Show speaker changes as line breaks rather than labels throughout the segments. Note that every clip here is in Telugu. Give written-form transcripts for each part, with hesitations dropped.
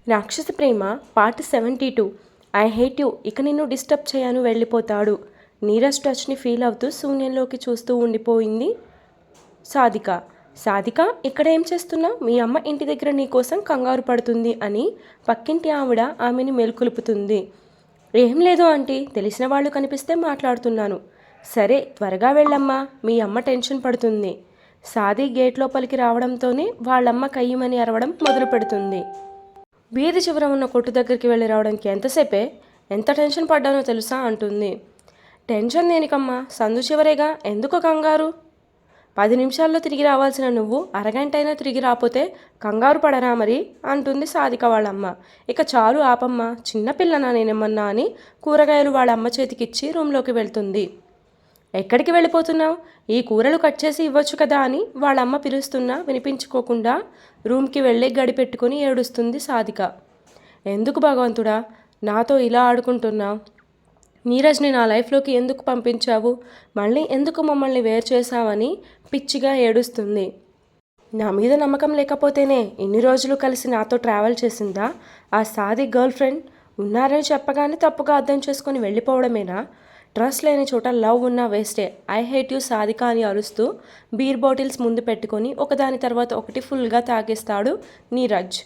రాక్షస ప్రేమ పార్ట్ 72. ఐ హేట్ యూ, ఇక నిన్ను డిస్టర్బ్ చేయను వెళ్ళిపోతాడు. నీరజ్ టచ్ని ఫీల్ అవుతూ శూన్యంలోకి చూస్తూ ఉండిపోయింది సాధిక. సాధిక, ఇక్కడ ఏం చేస్తున్నావు? మీ అమ్మ ఇంటి దగ్గర నీకోసం కంగారు పడుతుంది అని పక్కింటి ఆవిడ ఆమెని మేల్కొలుపుతుంది. ఏం లేదు ఆంటీ, తెలిసిన వాళ్ళు కనిపిస్తే మాట్లాడుతున్నాను. సరే త్వరగా వెళ్ళమ్మా, మీ అమ్మ టెన్షన్ పడుతుంది. సాది గేట్ లోపలికి రావడంతోనే వాళ్ళమ్మ కయ్యమని అరవడం మొదలు పెడుతుంది. వీధి చివర ఉన్న కొట్టు దగ్గరికి వెళ్ళి రావడానికి ఎంతసేపే? ఎంత టెన్షన్ పడ్డానో తెలుసా అంటుంది. టెన్షన్ దేనికమ్మా, సందు చివరేగా, ఎందుకు కంగారు? 10 నిమిషాల్లో తిరిగి రావాల్సిన నువ్వు అరగంట అయినా తిరిగి రాపోతే కంగారు పడరా మరి అంటుంది సాధిక వాళ్ళమ్మ. ఇక చాలు ఆపమ్మ, చిన్నపిల్లనా నేనేమన్నా అని కూరగాయలు వాళ్ళ అమ్మ చేతికిచ్చి రూమ్లోకి వెళ్తుంది. ఎక్కడికి వెళ్ళిపోతున్నావు? ఈ కూరలు కట్ చేసి ఇవ్వచ్చు కదా అని వాళ్ళమ్మ పిలుస్తున్నా వినిపించుకోకుండా రూమ్కి వెళ్ళి గడిపెట్టుకుని ఏడుస్తుంది సాధిక. ఎందుకు భగవంతుడా నాతో ఇలా ఆడుకుంటున్నావు? నీరజ్ని నా లైఫ్లోకి ఎందుకు పంపించావు? మళ్ళీ ఎందుకు మమ్మల్ని వేరు చేశావని పిచ్చిగా ఏడుస్తుంది. నా మీద నమ్మకం లేకపోతేనే ఇన్ని రోజులు కలిసి నాతో ట్రావెల్ చేసిందా? ఆ సాది గర్ల్ ఫ్రెండ్ ఉన్నారని చెప్పగానే తప్పుగా అర్థం చేసుకొని వెళ్ళిపోవడమేనా? ట్రస్ట్ లేని చోట లవ్ ఉన్నా వేస్టే. ఐ హేట్ యూ సాధిక అని అరుస్తూ బీర్ బాటిల్స్ ముందు పెట్టుకొని ఒకదాని తర్వాత ఒకటి ఫుల్గా తాగేస్తాడు నీరజ్.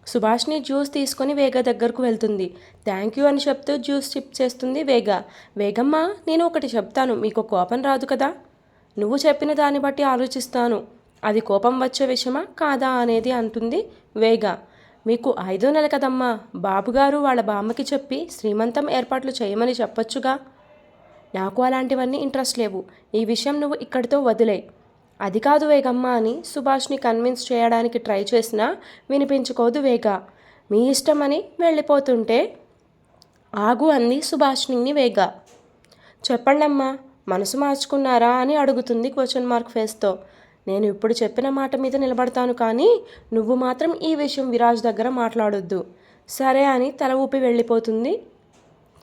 సుభాష్ని జ్యూస్ తీసుకొని వేగ దగ్గరకు వెళ్తుంది. థ్యాంక్ యూ అని చెప్తూ జ్యూస్ సిప్ చేస్తుంది వేగ. వేగమ్మ, నేను ఒకటి చెప్తాను, మీకు కోపం రాదు కదా? నువ్వు చెప్పిన దాన్ని బట్టి ఆలోచిస్తాను, అది కోపం వచ్చే విషయమా కాదా అనేది అంటుంది వేగ. మీకు 5వ నెల కదమ్మా, బాబుగారు వాళ్ళ బామ్మకి చెప్పి శ్రీమంతం ఏర్పాట్లు చేయమని చెప్పొచ్చుగా. నాకు అలాంటివన్నీ ఇంట్రెస్ట్ లేవు, ఈ విషయం నువ్వు ఇక్కడితో వదిలే. అది కాదు వేగమ్మ అని సుభాష్ని కన్విన్స్ చేయడానికి ట్రై చేసినా వినిపించుకోదు వేగ. మీ ఇష్టమని వెళ్ళిపోతుంటే ఆగు అంది సుభాష్ని వేగ. చెప్పండమ్మా, మనసు మార్చుకున్నారా అని అడుగుతుంది క్వశ్చన్ మార్క్ ఫేస్తో. నేను ఇప్పుడు చెప్పిన మాట మీద నిలబడతాను, కానీ నువ్వు మాత్రం ఈ విషయం విరాజ్ దగ్గర మాట్లాడొద్దు. సరే అని తల ఊపి వెళ్ళిపోతుంది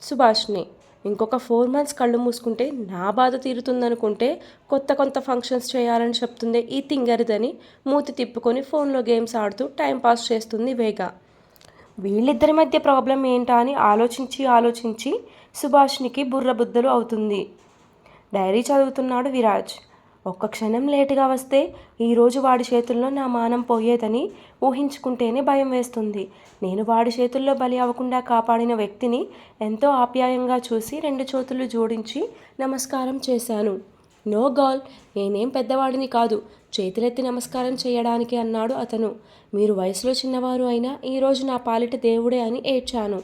సుభాష్ని. ఇంకొక 4 months కళ్ళు మూసుకుంటే నా బాధ తీరుతుందనుకుంటే కొత్త ఫంక్షన్స్ చేయాలని చెప్తుంది ఈ తింగరిదని మూతి తిప్పుకొని ఫోన్లో గేమ్స్ ఆడుతూ టైంపాస్ చేస్తుంది వేగ. వీళ్ళిద్దరి మధ్య ప్రాబ్లం ఏంటా అని ఆలోచించి సుభాష్నికి బుర్రబుద్దలు అవుతుంది. డైరీ చదువుతున్నాడు విరాజ్. ఒక్క క్షణం లేటుగా వస్తే ఈరోజు వాడి చేతుల్లో నా మానం పోయేదని ఊహించుకుంటేనే భయం వేస్తుంది. నేను వాడి చేతుల్లో బలి అవ్వకుండా కాపాడిన వ్యక్తిని ఎంతో ఆప్యాయంగా చూసి 2 చేతులు జోడించి నమస్కారం చేశాను. నో గర్ల్, నేనేం పెద్దవాడిని కాదు చేతులెత్తి నమస్కారం చేయడానికి అన్నాడు అతను. మీరు వయసులో చిన్నవారు అయినా ఈరోజు నా పాలిట దేవుడే అని ఏడ్చాను.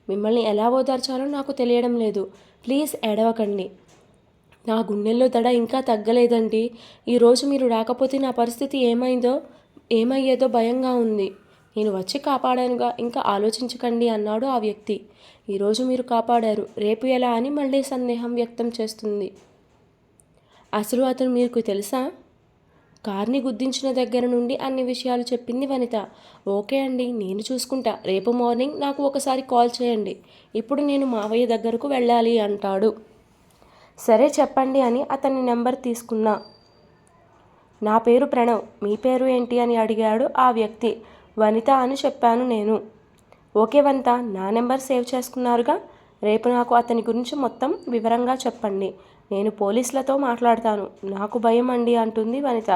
మిమ్మల్ని ఎలా ఓదార్చాలో నాకు తెలియడం లేదు, ప్లీజ్ ఏడవకండి. నా గుండెల్లో దడ ఇంకా తగ్గలేదండి. ఈరోజు మీరు రాకపోతే నా పరిస్థితి ఏమయ్యేదో భయంగా ఉంది. నేను వచ్చి కాపాడానుగా, ఇంకా ఆలోచించకండి అన్నాడు ఆ వ్యక్తి. ఈరోజు మీరు కాపాడారు, రేపు ఎలా అని మళ్ళీ సందేహం వ్యక్తం చేస్తుంది. అసలు అతను మీకు తెలుసా? కార్ని గుద్దించిన దగ్గర నుండి అన్ని విషయాలు చెప్పింది వనిత. ఓకే అండి, నేను చూసుకుంటా, రేపు మార్నింగ్ నాకు ఒకసారి కాల్ చేయండి. ఇప్పుడు నేను మావయ్య దగ్గరకు వెళ్ళాలి అంటాడు. సరే చెప్పండి అని అతని నెంబర్ తీసుకున్నా. నా పేరు ప్రణవ్, మీ పేరు ఏంటి అని అడిగాడు ఆ వ్యక్తి. వనిత అని చెప్పాను నేను. ఓకే వనిత, నా నెంబర్ సేవ్ చేసుకున్నారుగా. రేపు నాకు అతని గురించి మొత్తం వివరంగా చెప్పండి, నేను పోలీసులతో మాట్లాడతాను. నాకు భయం అండి అంటుంది వనిత.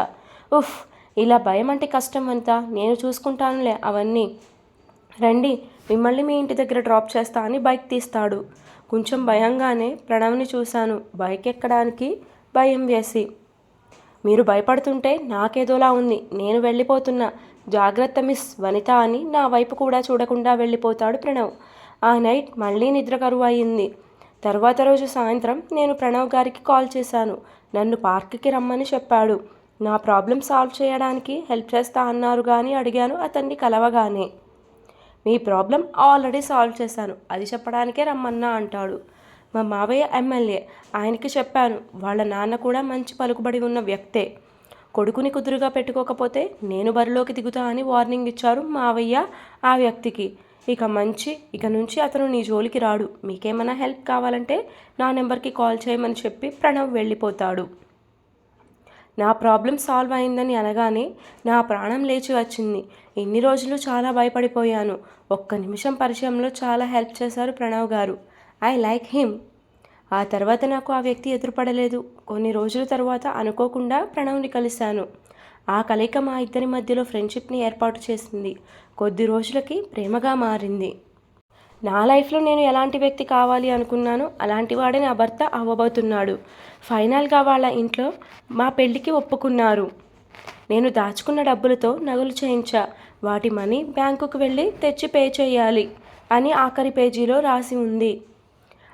ఉఫ్, ఇలా భయం అంటే కష్టం వనిత, నేను చూసుకుంటానులే అవన్నీ. రండి, మిమ్మల్ని మీ ఇంటి దగ్గర డ్రాప్ చేస్తా అని బైక్ తీస్తాడు. కొంచెం భయంగానే ప్రణవ్ని చూశాను, బైక్ ఎక్కడానికి భయం వేసి. మీరు భయపడుతుంటే నాకేదోలా ఉంది, నేను వెళ్ళిపోతున్నా, జాగ్రత్త మిస్ వనిత అని నా వైపు కూడా చూడకుండా వెళ్ళిపోతాడు ప్రణవ్. ఆ నైట్ మళ్ళీ నిద్ర కరువు అయింది. తర్వాత రోజు సాయంత్రం నేను ప్రణవ్ గారికి కాల్ చేశాను. నన్ను పార్క్కి రమ్మని చెప్పాడు. నా ప్రాబ్లం సాల్వ్ చేయడానికి హెల్ప్ చేస్తా అన్నారు కానీ అడిగాను అతన్ని కలవగానే. మీ ప్రాబ్లం ఆల్రెడీ సాల్వ్ చేశాను, అది చెప్పడానికే రమ్మన్నా అంటాడు. మా మావయ్య ఎమ్మెల్యే, ఆయనకి చెప్పాను. వాళ్ళ నాన్న కూడా మంచి పలుకుబడి ఉన్న వ్యక్తే. కొడుకుని కుదురుగా పెట్టుకోకపోతే నేను బరిలోకి దిగుతా అని వార్నింగ్ ఇచ్చారు మావయ్య ఆ వ్యక్తికి. ఇక నుంచి అతను నీ జోలికి రాడు. మీకేమైనా హెల్ప్ కావాలంటే నా నెంబర్కి కాల్ చేయమని చెప్పి ప్రణవ్ వెళ్ళిపోతాడు. నా ప్రాబ్లం సాల్వ్ అయిందని అనగానే నా ప్రాణం లేచి వచ్చింది. ఇన్ని రోజులు చాలా భయపడిపోయాను. ఒక్క నిమిషం పరిచయంలో చాలా హెల్ప్ చేశారు ప్రణవ్ గారు. I like him. ఆ తర్వాత నాకు ఆ వ్యక్తి ఎదురుపడలేదు. కొన్ని రోజుల తర్వాత అనుకోకుండా ప్రణవ్ని కలిశాను. ఆ కలయిక మా ఇద్దరి మధ్యలో ఫ్రెండ్షిప్ని ఏర్పాటు చేసింది. కొద్ది రోజులకి ప్రేమగా మారింది. నా లైఫ్లో నేను ఎలాంటి వ్యక్తి కావాలి అనుకున్నానో అలాంటి వాడే నా భర్త అవ్వబోతున్నాడు. ఫైనల్గా వాళ్ళ ఇంట్లో మా పెళ్ళికి ఒప్పుకున్నారు. నేను దాచుకున్న డబ్బులతో నగలు చేయించా. వాటి మనీ బ్యాంకుకు వెళ్ళి తెచ్చి పే చేయాలి అని ఆఖరి పేజీలో రాసి ఉంది.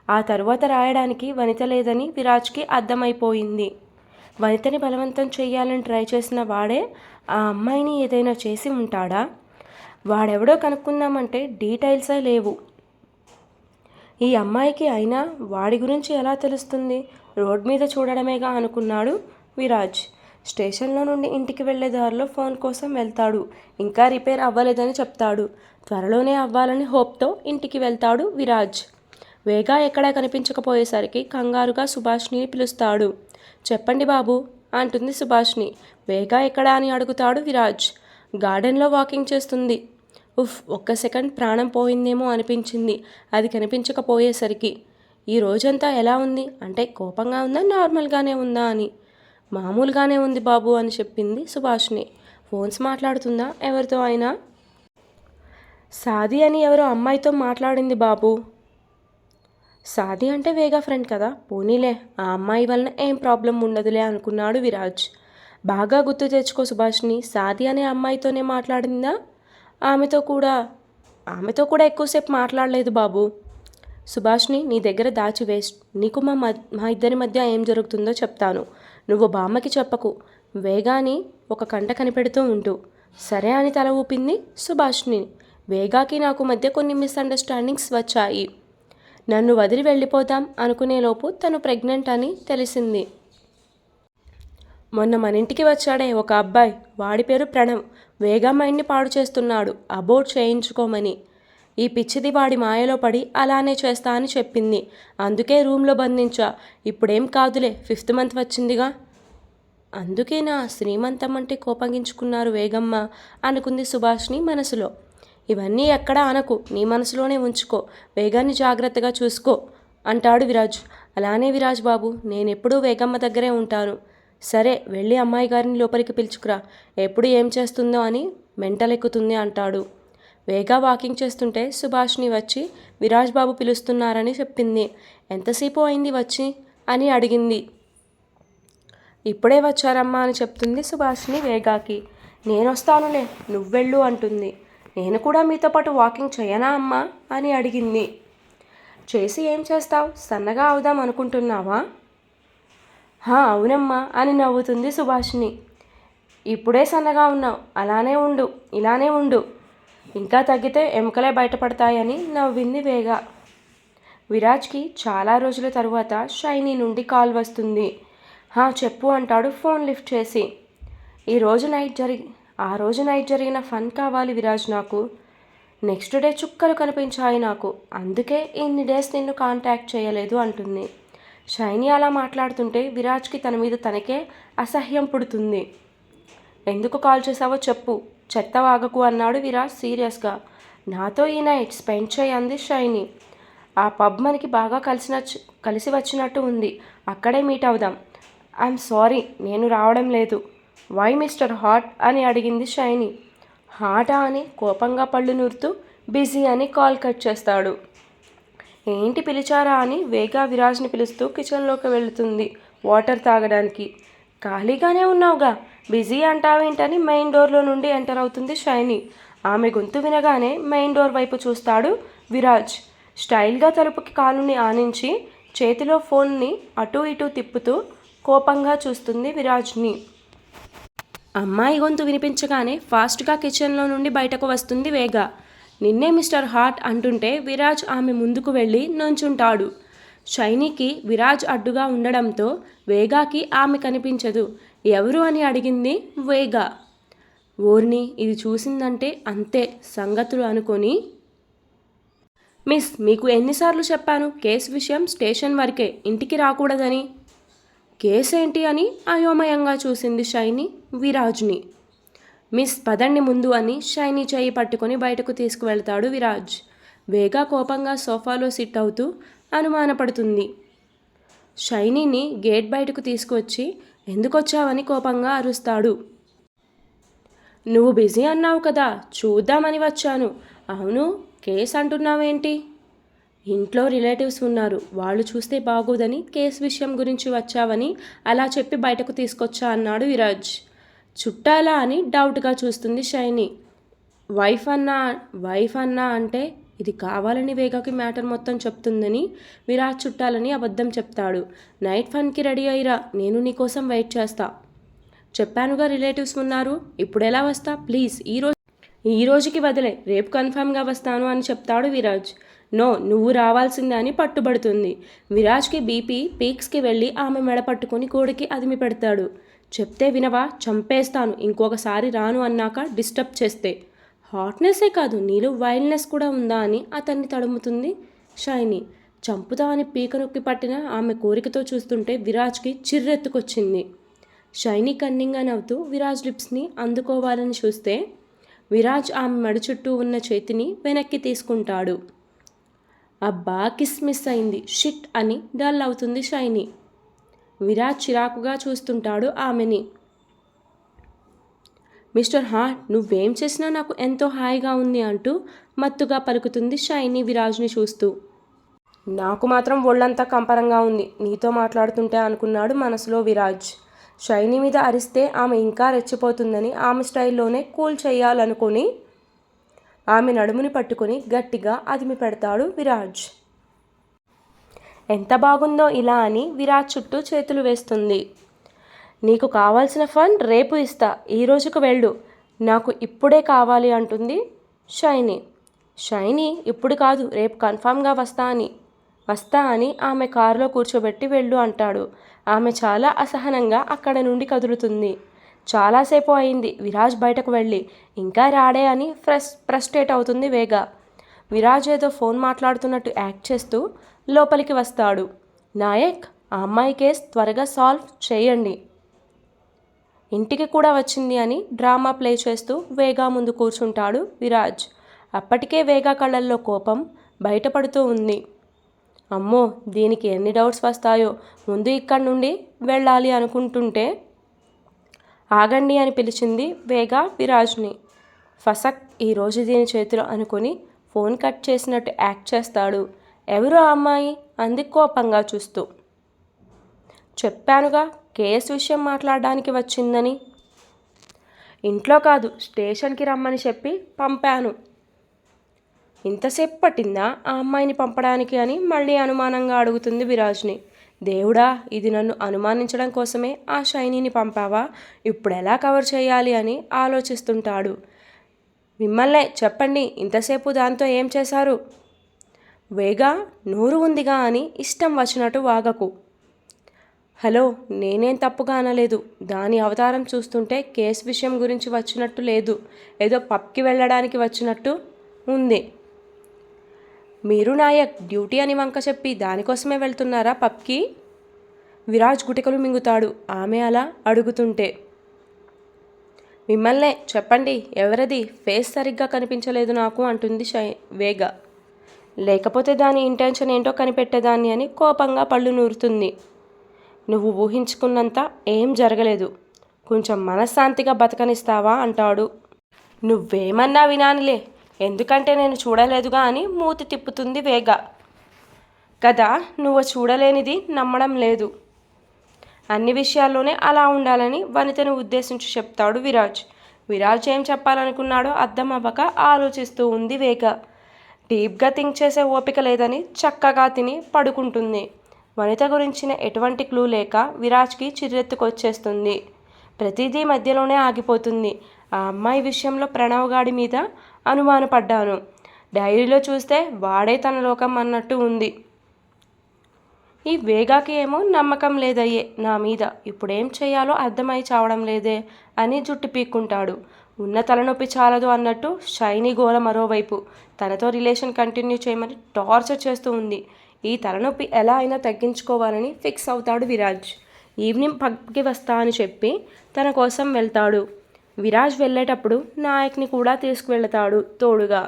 ఆ తరువాత రాయడానికి వనిత లేదని విరాజ్కి అర్థమైపోయింది. వనితని బలవంతం చెయ్యాలని ట్రై చేసిన వాడే ఆ అమ్మాయిని ఏదైనా చేసి ఉంటాడా? వాడెవడో కనుక్కుందామంటే డీటెయిల్సే లేవు. ఈ అమ్మాయికి అయినా వాడి గురించి ఎలా తెలుస్తుంది? రోడ్ మీద చూడడమేగా అనుకున్నాడు విరాజ్. స్టేషన్లో నుండి ఇంటికి వెళ్లే దారిలో ఫోన్ కోసం వెళ్తాడు. ఇంకా రిపేర్ అవ్వలేదని చెప్తాడు. త్వరలోనే అవ్వాలని హోప్తో ఇంటికి వెళ్తాడు విరాజ్. వేగా ఎక్కడా కనిపించకపోయేసరికి కంగారుగా సుభాష్ని పిలుస్తాడు. చెప్పండి బాబు అంటుంది సుభాష్ని. వేగా ఎక్కడా అని అడుగుతాడు విరాజ్. గార్డెన్లో వాకింగ్ చేస్తుంది. ఒక్క సెకండ్ ప్రాణం పోయిందేమో అనిపించింది అది కనిపించకపోయేసరికి. ఈ రోజంతా ఎలా ఉంది అంటే కోపంగా ఉందా నార్మల్గానే ఉందా అని. మామూలుగానే ఉంది బాబు అని చెప్పింది సుభాష్ని. ఫోన్స్ మాట్లాడుతుందా ఎవరితో అయినా? సాది అని ఎవరో అమ్మాయితో మాట్లాడింది బాబు. సాది అంటే వేగా ఫ్రెండ్ కదా, పోనీలే ఆ అమ్మాయి వలన ఏం ప్రాబ్లం ఉండదులే అనుకున్నాడు విరాజ్. బాగా గుర్తు తెచ్చుకో సుభాష్ని, సాది అనే అమ్మాయితోనే మాట్లాడిందా? ఆమెతో కూడా ఎక్కువసేపు మాట్లాడలేదు బాబు. సుభాష్ని నీ దగ్గర దాచి వేస్ట్. నీకు మా ఇద్దరి మధ్య ఏం జరుగుతుందో చెప్తాను. నువ్వు బామ్మకి చెప్పకు. వేగాని ఒక కంట కనిపెడుతూ ఉంటూ. సరే అని తల ఊపింది సుభాష్ని. వేగాకి నాకు మధ్య కొన్ని మిస్అండర్స్టాండింగ్స్ వచ్చాయి. నన్ను వదిలి వెళ్ళిపోదాం అనుకునేలోపు తను ప్రెగ్నెంట్ అని తెలిసింది. మొన్న మన ఇంటికి వచ్చాడే ఒక అబ్బాయి, వాడి పేరు ప్రణవ్. వేగా మైండ్ని పాడు చేస్తున్నాడు అబోర్ట్ చేయించుకోమని. ఈ పిచ్చిది వాడి మాయలో పడి అలానే చేస్తా అని చెప్పింది. అందుకే రూమ్లో బంధించా. ఇప్పుడేం కాదులే, 5th మంత్ వచ్చిందిగా. అందుకేనా శ్రీమంతం అంటే కోపగించుకున్నారు వేగమ్మ అనుకుంది సుభాష్ని మనసులో. ఇవన్నీ ఎక్కడా అనకు, నీ మనసులోనే ఉంచుకో. వేగాన్ని జాగ్రత్తగా చూసుకో అంటాడు విరాజ్. అలానే విరాజ్ బాబు, నేనెప్పుడూ వేగమ్మ దగ్గరే ఉంటాను. సరే వెళ్ళి అమ్మాయి గారిని లోపలికి పిలుచుకురా. ఎప్పుడు ఏం చేస్తుందో అని మెంటలెక్కుతుంది అంటాడు. వేగా వాకింగ్ చేస్తుంటే సుభాష్ని వచ్చి విరాజ్ బాబు పిలుస్తున్నారని చెప్పింది. ఎంతసేపు అయింది వచ్చి అని అడిగింది. ఇప్పుడే వచ్చారమ్మా అని చెప్తుంది సుభాష్ని వేగాకి. నేనొస్తానులే, నువ్వెళ్ళు అంటుంది. నేను కూడా మీతో పాటు వాకింగ్ చేయనా అమ్మా అని అడిగింది. చేసి ఏం చేస్తావు, సన్నగా అవుదాం అనుకుంటున్నావా? అవునమ్మా అని నవ్వుతుంది సుభాష్ని. ఇప్పుడే సన్నగా ఉన్నావు, అలానే ఉండు, ఇలానే ఉండు. ఇంకా తగ్గితే ఎముకలే బయటపడతాయని నవ్వింది వేగా. విరాజ్కి చాలా రోజుల తరువాత షైనీ నుండి కాల్ వస్తుంది. చెప్పు అంటాడు ఫోన్ లిఫ్ట్ చేసి. ఆ రోజు నైట్ జరిగిన ఫన్ కావాలి విరాజ్ నాకు. నెక్స్ట్ డే చుక్కలు కనిపించాయి నాకు. అందుకే ఇన్ని డేస్ నిన్ను కాంటాక్ట్ చేయలేదు అంటుంది. షైనీ అలా మాట్లాడుతుంటే విరాజ్కి తన మీద తనకే అసహ్యం పుడుతుంది. ఎందుకు కాల్ చేసావో చెప్పు, చెత్త వాగకు అన్నాడు విరాజ్ సీరియస్గా. నాతో ఈ నైట్ స్పెండ్ చేయంది షైనీ. ఆ పబ్ మనకి బాగా కలిసి వచ్చినట్టు ఉంది, అక్కడే మీట్ అవుదాం. ఐఎమ్ సారీ, నేను రావడం లేదు. వై మిస్టర్ హాట్ అని అడిగింది షైనీ. హాటా అని కోపంగా పళ్ళు నూరుతూ బిజీ అని కాల్ కట్ చేస్తాడు. ఏంటి పిలిచారా అని వేగా విరాజ్ని పిలుస్తూ కిచెన్లోకి వెళుతుంది వాటర్ తాగడానికి. ఖాళీగానే ఉన్నావుగా, బిజీ అంటావేంటని మెయిన్ డోర్లో నుండి ఎంటర్ అవుతుంది షైనీ. ఆమె గొంతు వినగానే మెయిన్ డోర్ వైపు చూస్తాడు విరాజ్. స్టైల్గా తలుపుకి కాలుని ఆనించి చేతిలో ఫోన్ని అటూ ఇటూ తిప్పుతూ కోపంగా చూస్తుంది విరాజ్ని. అమ్మాయి గొంతు వినిపించగానే ఫాస్ట్గా కిచెన్లో నుండి బయటకు వస్తుంది వేగా. నిన్నే మిస్టర్ హాట్ అంటుంటే విరాజ్ ఆమె ముందుకు వెళ్ళి నుంచుంటాడు. షైనీకి విరాజ్ అడ్డుగా ఉండడంతో వేగాకి ఆమె కనిపించదు. ఎవరు అని అడిగింది వేగా. ఓర్ని ఇది చూసిందంటే అంతే సంగతులు అనుకొని, మిస్ మీకు ఎన్నిసార్లు చెప్పాను కేసు విషయం స్టేషన్ వరకే, ఇంటికి రాకూడదని. కేసేంటి అని అయోమయంగా చూసింది షైనీ విరాజ్ని. మిస్ పదండి ముందు అని షైనీ చేయి పట్టుకొని బయటకు తీసుకువెళ్తాడు విరాజ్. వేగా కోపంగా సోఫాలో సిట్ అవుతూ అనుమానపడుతుంది. షైనీని గేట్ బయటకు తీసుకువచ్చి ఎందుకొచ్చావని కోపంగా అరుస్తాడు. నువ్వు బిజీ అన్నావు కదా, చూద్దామని వచ్చాను. అవును, కేస్ అంటున్నావేంటి? ఇంట్లో రిలేటివ్స్ ఉన్నారు, వాళ్ళు చూస్తే బాగోదని కేసు విషయం గురించి వచ్చావని అలా చెప్పి బయటకు తీసుకొచ్చా అన్నాడు విరాజ్. చుట్టాలా అని డౌట్గా చూస్తుంది షైనీ. వైఫ్ అన్నా అంటే ఇది కావాలని వేగాకి మ్యాటర్ మొత్తం చెప్తుందని విరాజ్ చుట్టాలని అబద్ధం చెప్తాడు. నైట్ ఫన్కి రెడీ అయ్యిరా, నేను నీకోసం వెయిట్ చేస్తా. చెప్పానుగా రిలేటివ్స్ ఉన్నారు, ఇప్పుడు ఎలా వస్తా? ప్లీజ్ ఈ రోజుకి వదిలే, రేపు కన్ఫామ్గా వస్తాను అని చెప్తాడు విరాజ్. నో, నువ్వు రావాల్సిందే అని పట్టుబడుతుంది. విరాజ్కి బీపీ పీక్స్కి వెళ్ళి ఆమె మెడ పట్టుకొని గోడకి అదిమి పెడతాడు. చెప్తే వినవా? చంపేస్తాను ఇంకొకసారి రాను అన్నాక డిస్టర్బ్ చేస్తే. హాట్నెస్సే కాదు, నీలో వైల్డ్నెస్ కూడా ఉందా అని అతన్ని తడుముతుంది షైనీ. చంపుతా అని పీక నొక్కి పట్టిన ఆమె కోరికతో చూస్తుంటే విరాజ్కి చిర్రెత్తుకొచ్చింది. షైనీ కన్నింగా నవ్వుతూ విరాజ్ లిప్స్ని అందుకోవాలని చూస్తే విరాజ్ ఆమె మెడ చుట్టూ ఉన్న చేతిని వెనక్కి తీసుకుంటాడు. అబ్బా, కిస్ మిస్ అయింది, షిట్ అని డల్ అవుతుంది షైనీ. విరాజ్ చిరాకుగా చూస్తుంటాడు ఆమెని. మిస్టర్ హార్ట్, నువ్వేం చేసినా నాకు ఎంతో హాయిగా ఉంది అంటూ మత్తుగా పలుకుతుంది షైనీ విరాజ్ని చూస్తూ. నాకు మాత్రం ఒళ్ళంతా కంపరంగా ఉంది నీతో మాట్లాడుతుంటే అనుకున్నాడు మనసులో విరాజ్. షైనీ మీద అరిస్తే ఆమె ఇంకా రెచ్చిపోతుందని ఆమె స్టైల్లోనే కూల్ చేయాలనుకుని ఆమె నడుముని పట్టుకొని గట్టిగా అదిమి పెడతాడు విరాజ్. ఎంత బాగుందో ఇలా అని విరాజ్ చుట్టూ చేతులు వేస్తుంది. నీకు కావాల్సిన ఫన్ రేపు ఇస్తా, ఈ రోజుకు వెళ్ళు, నాకు ఇప్పుడే కావాలి అంటుంది షైనీ. షైనీ ఇప్పుడు కాదు, రేపు కన్ఫామ్గా వస్తా అని ఆమె కారులో కూర్చోబెట్టి వెళ్ళు అంటాడు. ఆమె చాలా అసహనంగా అక్కడ నుండి కదులుతుంది. చాలాసేపు అయింది విరాజ్ బయటకు వెళ్ళి, ఇంకా రాడే అని ఫ్రస్ట్రేట్ అవుతుంది వేగ. విరాజ్ ఏదో ఫోన్ మాట్లాడుతున్నట్టు యాక్ట్ చేస్తూ లోపలికి వస్తాడు. నాయక్, ఆ అమ్మాయి కేస్ త్వరగా సాల్వ్ చేయండి. ఇంటికి కూడా వచ్చింది అని డ్రామా ప్లే చేస్తూ వేగా ముందు కూర్చుంటాడు విరాజ్. అప్పటికే వేగా కళ్ళల్లో కోపం బయటపడుతూ ఉంది. అమ్మో, దీనికి ఎన్ని డౌట్స్ వస్తాయో, ముందు ఇక్కడి నుండి వెళ్ళాలి అనుకుంటుంటే ఆగండి అని పిలిచింది వేగా విరాజ్ని. ఫసక్, ఈరోజు దీని చేతిలో అనుకుని ఫోన్ కట్ చేసినట్టు యాక్ట్ చేస్తాడు. ఎవరు ఆ అమ్మాయి అంది కోపంగా చూస్తూ. చెప్పానుగా, కేసు విషయం మాట్లాడడానికి వచ్చిందని. ఇంట్లో కాదు, స్టేషన్కి రమ్మని చెప్పి పంపాను. ఇంతసేపు పట్టిందా ఆ అమ్మాయిని పంపడానికి అని మళ్ళీ అనుమానంగా అడుగుతుంది విరాజ్ని. దేవుడా, ఇది నన్ను అనుమానించడం కోసమే ఆ షైనీని పంపావా? ఇప్పుడు ఎలా కవర్ చేయాలి అని ఆలోచిస్తుంటాడు. మిమ్మల్నే చెప్పండి, ఇంతసేపు దాంతో ఏం చేశారు? వేగా, నోరు ఉందిగా అని ఇష్టం వచ్చినట్టు వాగకు. హలో, నేనేం తప్పుగా అనలేదు. దాని అవతారం చూస్తుంటే కేసు విషయం గురించి వచ్చినట్టు లేదు, ఏదో పబ్కి వెళ్ళడానికి వచ్చినట్టు ఉంది. మీరు నాయక్ డ్యూటీ అని వంక చెప్పి దానికోసమే వెళ్తున్నారా పబ్కి? విరాజ్ గుటికలు మింగుతాడు ఆమె అలా అడుగుతుంటే. మిమ్మల్నే చెప్పండి, ఎవరది? ఫేస్ సరిగ్గా కనిపించలేదు నాకు అంటుంది వేగ. లేకపోతే దాని ఇంటెన్షన్ ఏంటో కనిపెట్టేదాన్ని అని కోపంగా పళ్ళు నూరుతుంది. నువ్వు ఊహించుకున్నంత ఏం జరగలేదు, కొంచెం మనశ్శాంతిగా బతకనిస్తావా అంటాడు. నువ్వేమన్నా వినానిలే, ఎందుకంటే నేను చూడలేదుగా అని మూతి తిప్పుతుంది వేగ. కదా, నువ్వు చూడలేనిది నమ్మడం లేదు. అన్ని విషయాల్లోనే అలా ఉండాలని వనితను ఉద్దేశించి చెప్తాడు విరాజ్. విరాజ్ ఏం చెప్పాలనుకున్నాడో అర్థం అవ్వక ఆలోచిస్తూ ఉంది వేగ. డీప్గా థింక్ చేసే ఓపిక లేదని చక్కగా తిని పడుకుంటుంది. వనిత గురించిన ఎటువంటి క్లూ లేక విరాజ్కి చిర్రెత్తుకొచ్చేస్తుంది. ప్రతిదీ మధ్యలోనే ఆగిపోతుంది. ఆ అమ్మాయి విషయంలో ప్రణవ్ గాడి మీద అనుమానపడ్డాను. డైరీలో చూస్తే వాడే తన లోకం అన్నట్టు ఉంది. ఈ వేగాకి ఏమో నమ్మకం లేదయ్యే నా మీద, ఇప్పుడేం చేయాలో అర్థమై చావడం లేదే అని జుట్టు పీక్కుంటాడు. ఉన్న తలనొప్పి చాలదు అన్నట్టు షైనీ గోల మరోవైపు తనతో రిలేషన్ కంటిన్యూ చేయమని టార్చర్ చేస్తూ ఉంది. ఈ తలనొప్పి ఎలా అయినా తగ్గించుకోవాలని ఫిక్స్ అవుతాడు విరాజ్. ఈవినింగ్ పబ్కి వస్తా అని చెప్పి తన కోసం వెళ్తాడు. విరాజ్ వెళ్ళేటప్పుడు నాయక్ని కూడా తీసుకువెళ్తాడు తోడుగా.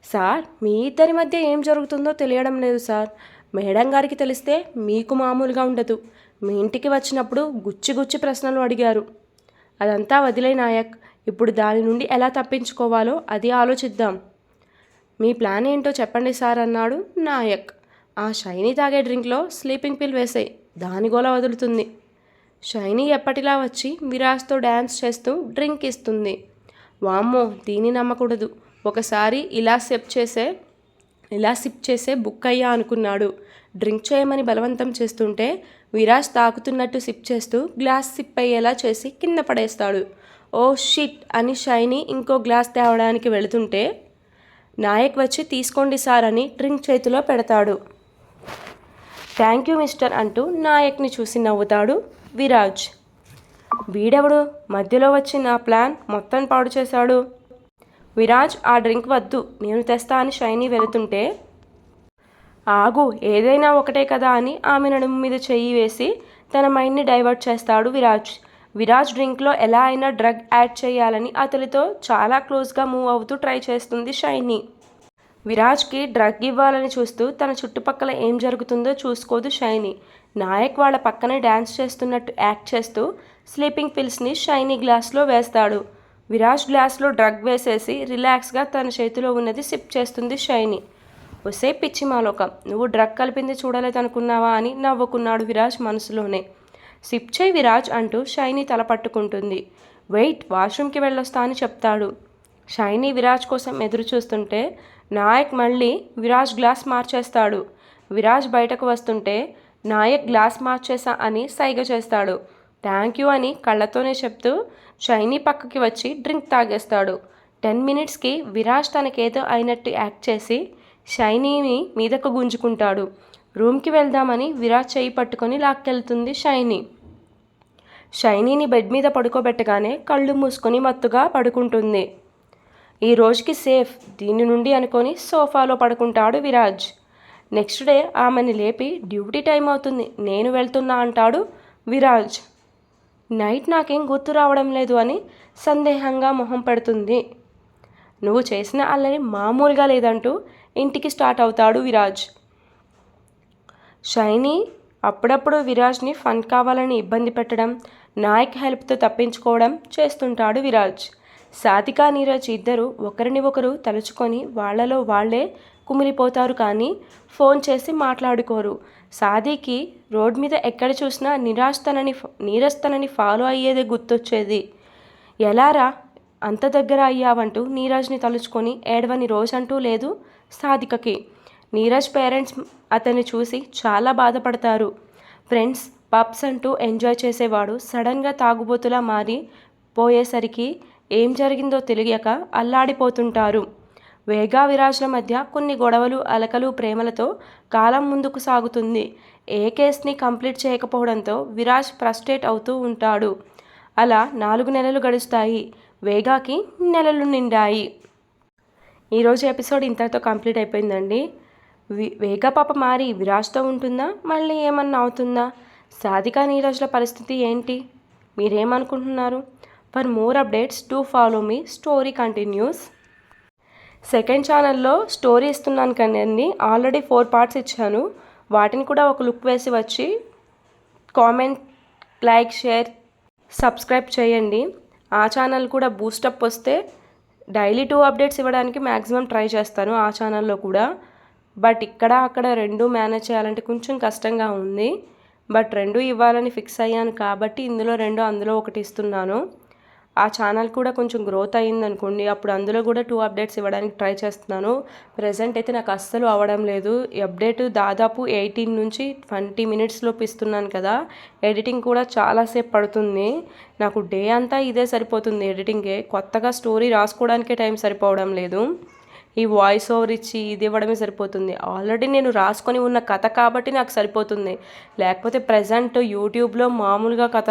సార్, మీ ఇద్దరి మధ్య ఏం జరుగుతుందో తెలియడం లేదు సార్. మేడం గారికి తెలిస్తే మీకు మామూలుగా ఉండదు. మీ ఇంటికి వచ్చినప్పుడు గుచ్చి గుచ్చి ప్రశ్నలు అడిగారు. అదంతా వదిలే నాయక్, ఇప్పుడు దాని నుండి ఎలా తప్పించుకోవాలో అది ఆలోచిద్దాం. మీ ప్లాన్ ఏంటో చెప్పండి సార్ అన్నాడు నాయక్. ఆ షైనీ తాగే డ్రింక్లో స్లీపింగ్ పిల్ వేసాయి, దాని గోల వదులుతుంది. షైనీ ఎప్పటిలా వచ్చి విరాజ్తో డ్యాన్స్ చేస్తూ డ్రింక్ ఇస్తుంది. వామ్మో, దీన్ని నమ్మకూడదు. ఒకసారి ఇలా సిప్ చేసే బుక్ అయ్యా అనుకున్నాడు. డ్రింక్ చేయమని బలవంతం చేస్తుంటే విరాజ్ తాకుతున్నట్టు సిప్ చేస్తూ గ్లాస్ సిప్ అయ్యేలా చేసి కింద పడేస్తాడు. ఓ షిట్ అని షైనీ ఇంకో గ్లాస్ తేవడానికి వెళుతుంటే నాయక్ వచ్చి తీసుకోండి సార్ అని డ్రింక్ చేతిలో పెడతాడు. థ్యాంక్ యూ మిస్టర్ అంటూ నాయక్ని చూసి నవ్వుతాడు విరాజ్. వీడెవడు మధ్యలో వచ్చి నా ప్లాన్ మొత్తం పాడు చేశాడు. విరాజ్, ఆ డ్రింక్ వద్దు, నేను తెస్తా అని షైనీ వెళుతుంటే ఆగు, ఏదైనా ఒకటే కదా అని ఆమె నడుము మీద చెయ్యి వేసి తన మైండ్ని డైవర్ట్ చేస్తాడు విరాజ్. విరాజ్ డ్రింక్లో ఎలా అయినా డ్రగ్ యాడ్ చేయాలని అతనితో చాలా క్లోజ్గా మూవ్ అవుతూ ట్రై చేస్తుంది షైనీ. విరాజ్కి డ్రగ్ ఇవ్వాలని చూస్తూ తన చుట్టుపక్కల ఏం జరుగుతుందో చూసుకోదు షైనీ. నాయక్ వాళ్ళ పక్కనే డ్యాన్స్ చేస్తున్నట్టు యాక్ట్ చేస్తూ స్లీపింగ్ పిల్స్ని షైనీ గ్లాస్లో వేస్తాడు. విరాజ్ గ్లాస్లో డ్రగ్ వేసేసి రిలాక్స్గా తన చేతిలో ఉన్నది సిప్ చేస్తుంది షైనీ. ఒసే పిచ్చి మాలోకం, నువ్వు డ్రగ్ కలిపింది చూడలేదనుకున్నావా అని నవ్వుకున్నాడు విరాజ్ మనసులోనే. సిప్ చేయి విరాజ్ అంటూ షైనీ తల పట్టుకుంటుంది. వెయిట్, వాష్రూమ్కి వెళ్ళొస్తా అని చెప్తాడు. షైనీ విరాజ్ కోసం ఎదురు చూస్తుంటే నాయక్ మళ్ళీ విరాజ్ గ్లాస్ మార్చేస్తాడు. విరాజ్ బయటకు వస్తుంటే నాయక్ గ్లాస్ మార్చేసా అని సైగ చేస్తాడు. థ్యాంక్ యూ అని కళ్ళతోనే చెప్తూ షైనీ పక్కకి వచ్చి డ్రింక్ తాగేస్తాడు. 10 మినిట్స్కి విరాజ్ తనకేదో అయినట్టు యాక్ట్ చేసి షైనీని మీదకు గుంజుకుంటాడు. రూమ్కి వెళ్దామని విరాజ్ చేయి పట్టుకొని లాక్కెళ్తుంది షైనీ. షైనీని బెడ్ మీద పడుకోబెట్టగానే కళ్ళు మూసుకొని మత్తుగా పడుకుంటుంది. ఈ రోజుకి సేఫ్ దీని నుండి అనుకొని సోఫాలో పడుకుంటాడు విరాజ్. నెక్స్ట్ డే ఆమెని లేపి డ్యూటీ టైం అవుతుంది, నేను వెళ్తున్నా అంటాడు విరాజ్. నైట్ నాకేం గుర్తు రావడం లేదు అని సందేహంగా మొహం పెడుతుంది. నువ్వు చేసిన అల్లరి మామూలుగా లేదంటూ ఇంటికి స్టార్ట్ అవుతాడు విరాజ్. షైనీ అప్పుడప్పుడు విరాజ్ని ఫన్ కావాలని ఇబ్బంది పెట్టడం, నాయక్ హెల్ప్తో తప్పించుకోవడం చేస్తుంటాడు విరాజ్. సాధిక, నీరజ్ ఇద్దరు ఒకరిని ఒకరు తలుచుకొని వాళ్లలో వాళ్లే కుమిలిపోతారు, కానీ ఫోన్ చేసి మాట్లాడుకోరు. సాధికి రోడ్ మీద ఎక్కడ చూసినా నీరజ్ తనని ఫాలో అయ్యేదే గుర్తొచ్చేది. ఎలారా అంత దగ్గర అయ్యావంటూ నీరజ్ని తలుచుకొని ఏడవని రోజంటూ లేదు సాధికకి. నీరజ్ పేరెంట్స్ అతన్ని చూసి చాలా బాధపడతారు. ఫ్రెండ్స్, పబ్స్ అంటూ ఎంజాయ్ చేసేవాడు సడన్గా తాగుబోతులా మారి పోయేసరికి ఏం జరిగిందో తెలియక అల్లాడిపోతుంటారు. వేగా విరాజ్ల మధ్య కొన్ని గొడవలు, అలకలు, ప్రేమలతో కాలం ముందుకు సాగుతుంది. ఏ కేస్ని కంప్లీట్ చేయకపోవడంతో విరాజ్ ఫ్రస్ట్రేట్ అవుతూ ఉంటాడు. అలా 4 నెలలు గడుస్తాయి. వేగాకి నెలలు నిండాయి. ఈరోజు ఎపిసోడ్ ఇంతటితో కంప్లీట్ అయిపోయిందండి. వేగా పాప మారి విరాజ్తో ఉంటుందా, మళ్ళీ ఏమన్నా అవుతుందా? సాధిక, నీరజ్ల పరిస్థితి ఏంటి? మీరేమనుకుంటున్నారు? For more updates to follow me. Story continuous. Second ఛానల్లో స్టోరీ ఇస్తున్నాను కదండి, ఆల్రెడీ 4 పార్ట్స్ ఇచ్చాను. వాటిని కూడా ఒక లుక్ వేసి వచ్చి కామెంట్, లైక్, షేర్, సబ్స్క్రైబ్ చేయండి. ఆ ఛానల్ కూడా బూస్టప్ వస్తే డైలీ 2 అప్డేట్స్ ఇవ్వడానికి మ్యాక్సిమం ట్రై చేస్తాను ఆ ఛానల్లో కూడా. బట్ ఇక్కడ అక్కడ 2 మేనేజ్ చేయాలంటే కొంచెం కష్టంగా ఉంది. బట్ 2 ఇవ్వాలని ఫిక్స్ అయ్యాను కాబట్టి ఇందులో 2, అందులో 1 ఇస్తున్నాను. ఆ ఛానల్ కూడా కొంచెం గ్రోత్ అయ్యింది అనుకోండి, అప్పుడు అందులో కూడా 2 అప్డేట్స్ ఇవ్వడానికి ట్రై చేస్తున్నాను. ప్రజెంట్ అయితే నాకు అస్సలు అవ్వడం లేదు. ఈ అప్డేట్ దాదాపు 18 నుంచి 20 మినిట్స్ లోపు ఇస్తున్నాను కదా, ఎడిటింగ్ కూడా చాలాసేపు పడుతుంది. నాకు డే అంతా ఇదే సరిపోతుంది ఎడిటింగే. కొత్తగా స్టోరీ రాసుకోవడానికే టైం సరిపోవడం లేదు. ఈ వాయిస్ ఓవర్ ఇచ్చి ఇది ఇవ్వడమే సరిపోతుంది. ఆల్రెడీ నేను రాసుకొని ఉన్న కథ కాబట్టి నాకు సరిపోతుంది. లేకపోతే ప్రజెంట్ యూట్యూబ్లో మామూలుగా కథ